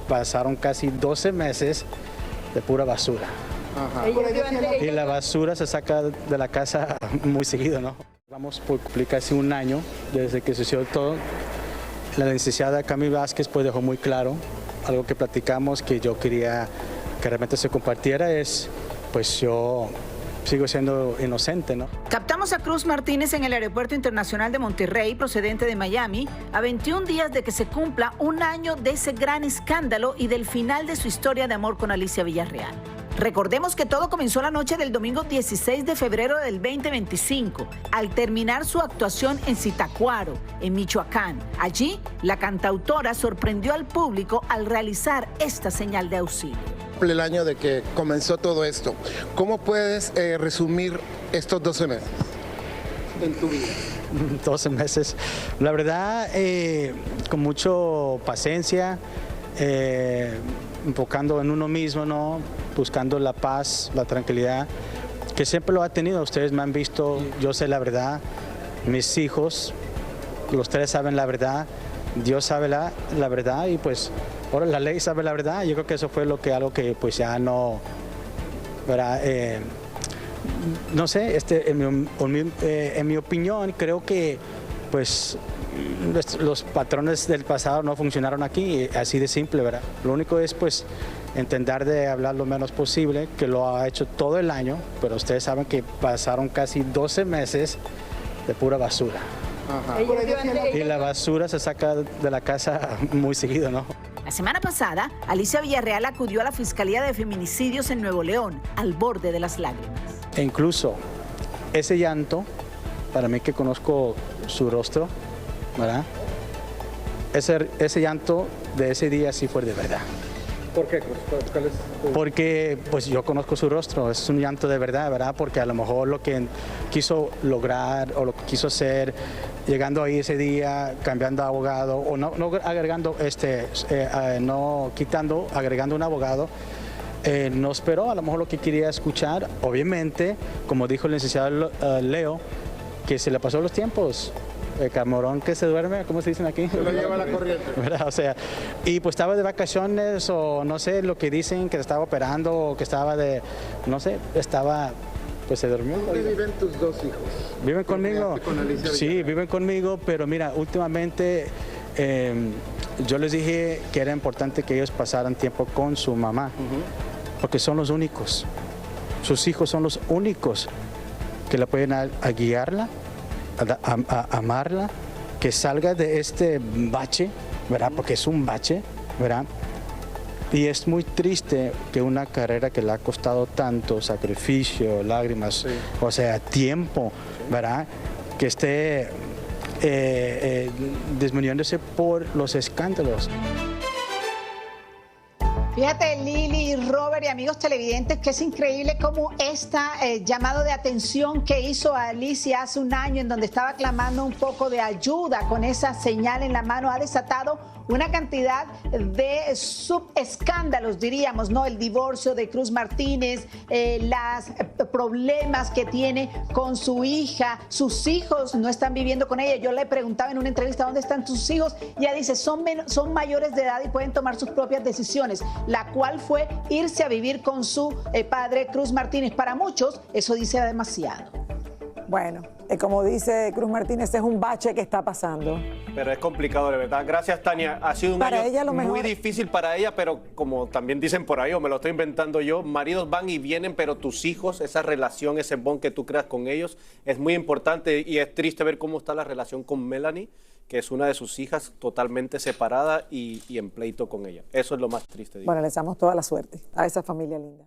pasaron casi 12 meses de pura basura. Ajá. Y la basura se saca de la casa muy seguido, ¿no? Vamos por cumplir casi un año desde que sucedió todo. La licenciada Camille Vázquez pues dejó muy claro algo que platicamos que yo quería que realmente se compartiera es, pues yo sigo siendo inocente, ¿no? Captamos a Cruz Martínez en el Aeropuerto Internacional de Monterrey, procedente de Miami, a 21 días de que se cumpla un año de ese gran escándalo y del final de su historia de amor con Alicia Villarreal. Recordemos que todo comenzó la noche del domingo 16 de febrero del 2025, al terminar su actuación en Zitácuaro, en Michoacán. Allí, la cantautora sorprendió al público al realizar esta señal de auxilio. El año de que comenzó todo esto, ¿cómo puedes resumir estos 12 meses en tu vida? 12 meses, la verdad, con mucho paciencia, enfocando en uno mismo, ¿no? Buscando la paz, la tranquilidad, que siempre lo ha tenido. Ustedes me han visto, yo sé la verdad, mis hijos, los tres saben la verdad, Dios sabe la verdad y pues ahora la ley sabe la verdad. Yo creo que eso fue algo que pues ya no, ¿verdad? No sé, en mi opinión creo que pues los patrones del pasado no funcionaron aquí, así de simple, ¿verdad? Lo único es pues intentar de hablar lo menos posible, que lo ha hecho todo el año, pero ustedes saben que pasaron casi 12 meses de pura basura. Ajá. Y la basura se saca de la casa muy seguido, ¿no? La semana pasada, Alicia Villarreal acudió a la Fiscalía de Feminicidios en Nuevo León, al borde de las lágrimas. E incluso ese llanto, para mí que conozco su rostro, ¿verdad? Ese llanto de ese día sí fue de verdad. ¿Por qué? Porque pues yo conozco su rostro, es un llanto de verdad, ¿verdad? Porque a lo mejor lo que quiso lograr o lo que quiso hacer, llegando ahí ese día, cambiando de abogado o no agregando, no quitando, agregando un abogado, no esperó a lo mejor lo que quería escuchar. Obviamente, como dijo el licenciado Leo, que se le pasó los tiempos. El camarón que se duerme, ¿cómo se dicen aquí? Se lo lleva la corriente. ¿Verdad? O sea, y pues estaba de vacaciones o no sé lo que dicen, que estaba operando o que estaba no sé, pues se durmió. ¿Dónde viven tus dos hijos? ¿Viven conmigo? Con Alicia sí, Villarreal. viven conmigo, pero mira, últimamente yo les dije que era importante que ellos pasaran tiempo con su mamá, porque son los únicos, sus hijos son los únicos que la pueden a guiarla, a amarla, que salga de este bache, ¿verdad? Porque es un bache, ¿verdad? Y es muy triste que una carrera que le ha costado tanto sacrificio, lágrimas, sí, o sea, tiempo, ¿verdad? Que esté disminuyéndose por los escándalos. Fíjate, Lili, Robert y amigos televidentes, que es increíble cómo llamado de atención que hizo Alicia hace un año, en donde estaba clamando un poco de ayuda con esa señal en la mano, ha desatado una cantidad de subescándalos, diríamos, ¿no? El divorcio de Cruz Martínez, los problemas que tiene con su hija, sus hijos no están viviendo con ella. Yo le preguntaba en una entrevista dónde están tus hijos y ella dice son mayores de edad y pueden tomar sus propias decisiones, la cual fue irse a vivir con su padre Cruz Martínez. Para muchos eso dice demasiado. Bueno, como dice Cruz Martínez, es un bache que está pasando. Pero es complicado, de verdad. Gracias, Tania. Ha sido un año muy difícil para ella, pero como también dicen por ahí, o me lo estoy inventando yo, maridos van y vienen, pero tus hijos, esa relación, ese bond que tú creas con ellos, es muy importante y es triste ver cómo está la relación con Melanie, que es una de sus hijas totalmente separada y en pleito con ella. Eso es lo más triste. Bueno, les damos toda la suerte a esa familia linda.